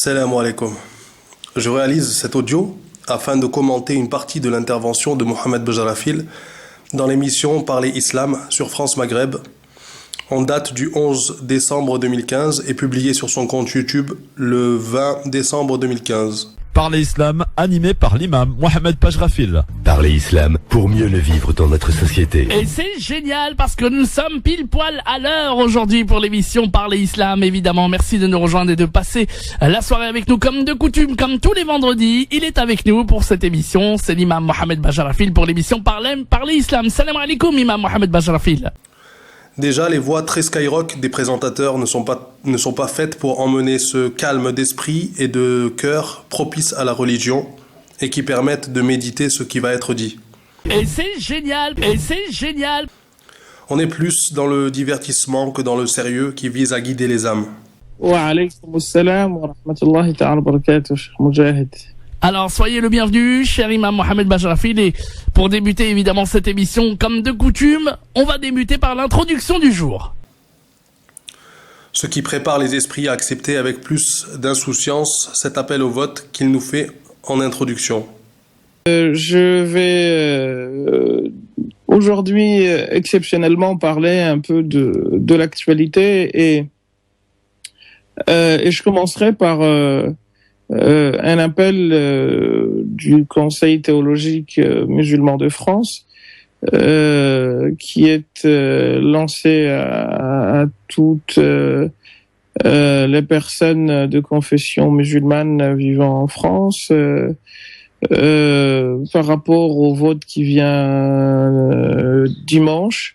Salam alaikum. Je réalise cet audio afin de commenter une partie de l'intervention de Mohamed Bejarafil dans l'émission Parler Islam sur France Maghreb en date du 11 décembre 2015 et publiée sur son compte YouTube le 20 décembre 2015. Parler Islam, animé par l'imam Mohamed Bejarafil. Parler Islam pour mieux le vivre dans notre société. Et c'est génial parce que nous sommes pile poil à l'heure aujourd'hui pour l'émission Parler Islam, évidemment. Merci de nous rejoindre et de passer la soirée avec nous comme de coutume, comme tous les vendredis. Il est avec nous pour cette émission. C'est l'imam Mohamed Bejarafil pour l'émission Parler Islam. Salam alaikum, imam Mohamed Bejarafil. Déjà, les voix très skyrock des présentateurs ne sont pas faites pour emmener ce calme d'esprit et de cœur propice à la religion et qui permettent de méditer ce qui va être dit. Et c'est génial. On est plus dans le divertissement que dans le sérieux qui vise à guider les âmes. Wa alaykum assalam wa rahmatullahi ta'ala wa barakatuh, Cheikh Moujahid. Alors, soyez le bienvenu, cher imam Mohamed Bejarafil. Et pour débuter évidemment cette émission, comme de coutume, on va débuter par l'introduction du jour. Ce qui prépare les esprits à accepter avec plus d'insouciance cet appel au vote qu'il nous fait en introduction. Je vais aujourd'hui exceptionnellement parler un peu de l'actualité et je commencerai par un appel du Conseil théologique musulman de France qui est lancé à toutes les personnes de confession musulmane vivant en France par rapport au vote qui vient dimanche,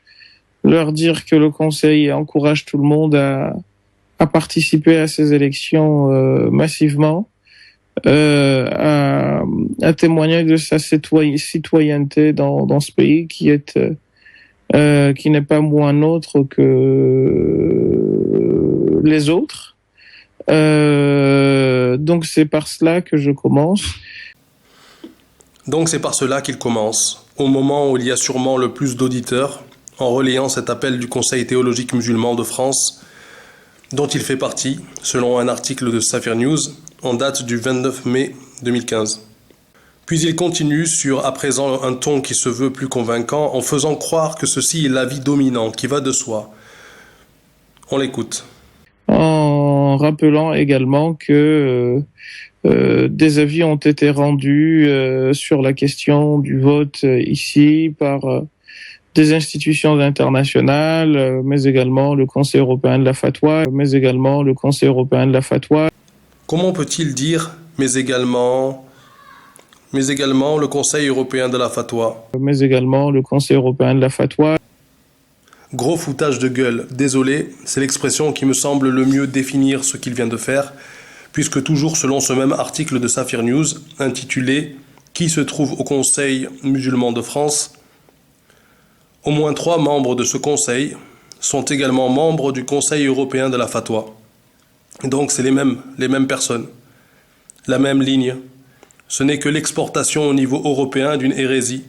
leur dire que le Conseil encourage tout le monde à participer à ces élections massivement, à témoigner de sa citoyenneté dans ce pays qui n'est pas moins nôtre que les autres. Donc c'est par cela que je commence. Donc c'est par cela qu'il commence, au moment où il y a sûrement le plus d'auditeurs, en relayant cet appel du Conseil théologique musulman de France, dont il fait partie, selon un article de Safir News, en date du 29 mai 2015. Puis il continue sur, à présent, un ton qui se veut plus convaincant, en faisant croire que ceci est l'avis dominant, qui va de soi. On l'écoute. En rappelant également que des avis ont été rendus sur la question du vote ici par des institutions internationales, mais également le Conseil européen de la fatwa, Comment peut-il dire « mais également le Conseil européen de la fatwa » Gros foutage de gueule, désolé, c'est l'expression qui me semble le mieux définir ce qu'il vient de faire, puisque toujours selon ce même article de Safir News, intitulé « Qui se trouve au Conseil musulman de France ?» Au moins 3 membres de ce conseil sont également membres du Conseil européen de la fatwa. Donc c'est les mêmes personnes, la même ligne. Ce n'est que l'exportation au niveau européen d'une hérésie.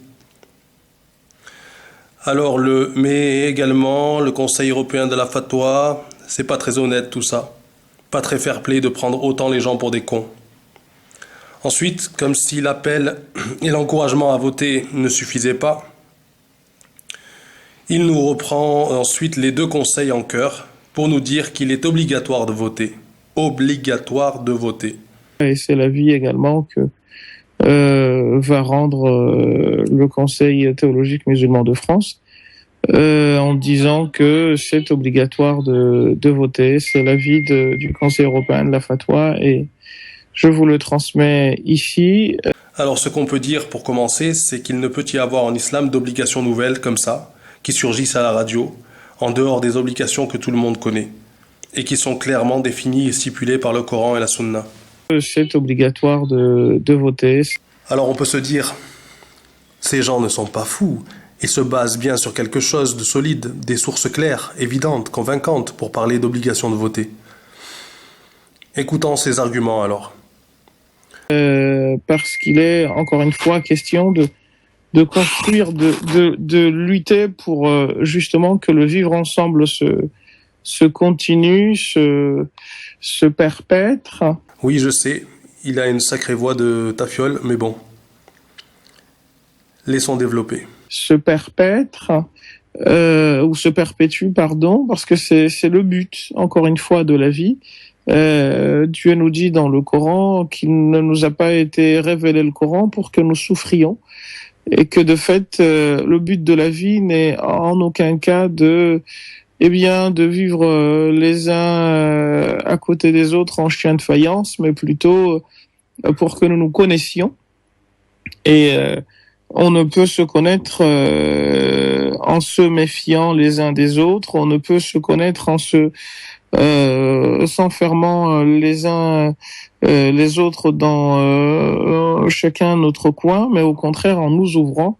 Alors mais également le Conseil européen de la fatwa, c'est pas très honnête tout ça. Pas très fair-play de prendre autant les gens pour des cons. Ensuite, comme si l'appel et l'encouragement à voter ne suffisaient pas, il nous reprend ensuite les 2 conseils en chœur pour nous dire qu'il est obligatoire de voter. Obligatoire de voter. Et c'est l'avis également que va rendre le Conseil théologique musulman de France en disant que c'est obligatoire de voter. C'est l'avis du Conseil européen de la fatwa et je vous le transmets ici. Alors ce qu'on peut dire pour commencer, c'est qu'il ne peut y avoir en islam d'obligations nouvelles comme ça, qui surgissent à la radio, en dehors des obligations que tout le monde connaît, et qui sont clairement définies et stipulées par le Coran et la Sunna. C'est obligatoire de voter. Alors on peut se dire, ces gens ne sont pas fous, ils se basent bien sur quelque chose de solide, des sources claires, évidentes, convaincantes pour parler d'obligation de voter. Écoutons ces arguments alors. Parce qu'il est, encore une fois, question de construire, de lutter pour justement que le vivre ensemble se continue, se perpètre. Oui, je sais, il a une sacrée voix de tafiole, mais bon. Laissons développer. Se perpètre, ou se perpétue, pardon, parce que c'est le but, encore une fois, de la vie. Dieu nous dit dans le Coran qu'il ne nous a pas été révélé le Coran pour que nous souffrions, et que de fait, le but de la vie n'est en aucun cas de vivre les uns à côté des autres en chiens de faïence, mais plutôt pour que nous nous connaissions. Et on ne peut se connaître en se méfiant les uns des autres, on ne peut se connaître en s'enfermant les uns les autres dans chacun notre coin, mais au contraire en nous ouvrant.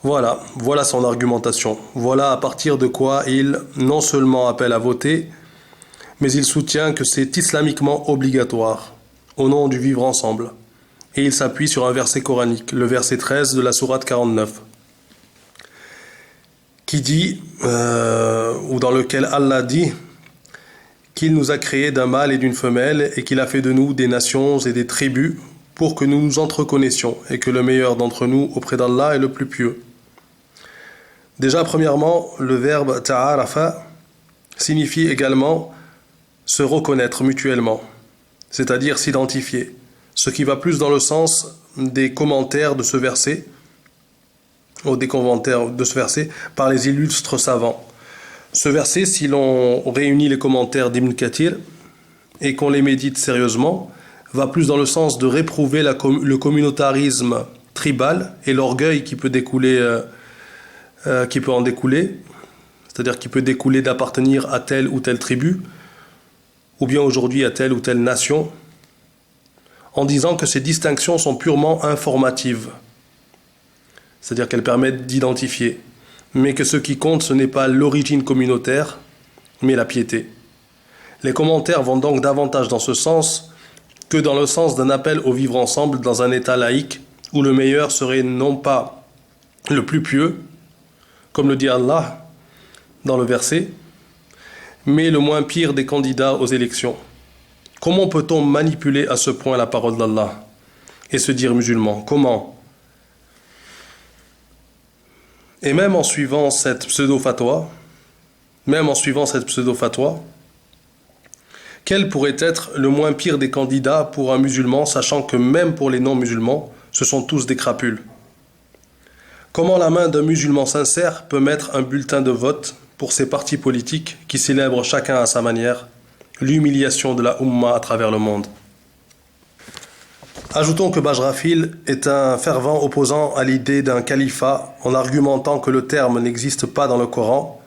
Voilà son argumentation. Voilà à partir de quoi il non seulement appelle à voter, mais il soutient que c'est islamiquement obligatoire, au nom du vivre ensemble. Et il s'appuie sur un verset coranique, le verset 13 de la sourate 49, qui dit, ou dans lequel Allah dit, qu'il nous a créés d'un mâle et d'une femelle et qu'il a fait de nous des nations et des tribus pour que nous nous entreconnaisions et que le meilleur d'entre nous auprès d'Allah est le plus pieux. Déjà, premièrement, le verbe ta'arafa signifie également se reconnaître mutuellement, c'est-à-dire s'identifier, ce qui va plus dans le sens des commentaires de ce verset, par les illustres savants. Ce verset, si l'on réunit les commentaires d'Ibn Kathir et qu'on les médite sérieusement, va plus dans le sens de réprouver le communautarisme tribal et l'orgueil qui peut en découler, c'est-à-dire qui peut découler d'appartenir à telle ou telle tribu, ou bien aujourd'hui à telle ou telle nation, en disant que ces distinctions sont purement informatives, c'est-à-dire qu'elles permettent d'identifier, mais que ce qui compte, ce n'est pas l'origine communautaire, mais la piété. Les commentaires vont donc davantage dans ce sens que dans le sens d'un appel au vivre ensemble dans un état laïque, où le meilleur serait non pas le plus pieux, comme le dit Allah dans le verset, mais le moins pire des candidats aux élections. Comment peut-on manipuler à ce point la parole d'Allah et se dire musulman? Comment? Et même en suivant cette pseudo-fatwa, quel pourrait être le moins pire des candidats pour un musulman, sachant que même pour les non-musulmans, ce sont tous des crapules? Comment la main d'un musulman sincère peut mettre un bulletin de vote pour ces partis politiques qui célèbrent chacun à sa manière l'humiliation de la Ummah à travers le monde? Ajoutons que Bajrafil est un fervent opposant à l'idée d'un califat en argumentant que le terme n'existe pas dans le Coran.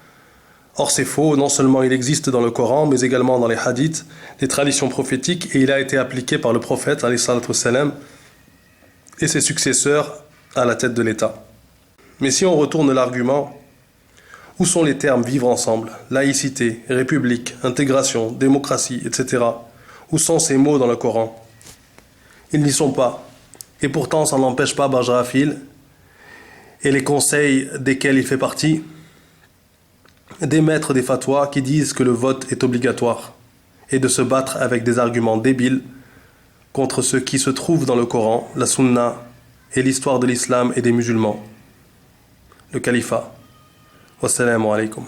Or c'est faux, non seulement il existe dans le Coran, mais également dans les hadiths, les traditions prophétiques, et il a été appliqué par le prophète alayhi salatu wassalam, et ses successeurs à la tête de l'État. Mais si on retourne l'argument, où sont les termes vivre ensemble, laïcité, république, intégration, démocratie, etc. Où sont ces mots dans le Coran? Ils n'y sont pas. Et pourtant, ça n'empêche pas Bajrafil et les conseils desquels il fait partie d'émettre des fatwas qui disent que le vote est obligatoire et de se battre avec des arguments débiles contre ce qui se trouve dans le Coran, la Sunna et l'histoire de l'islam et des musulmans. Le califat. Wassalamu alaikum.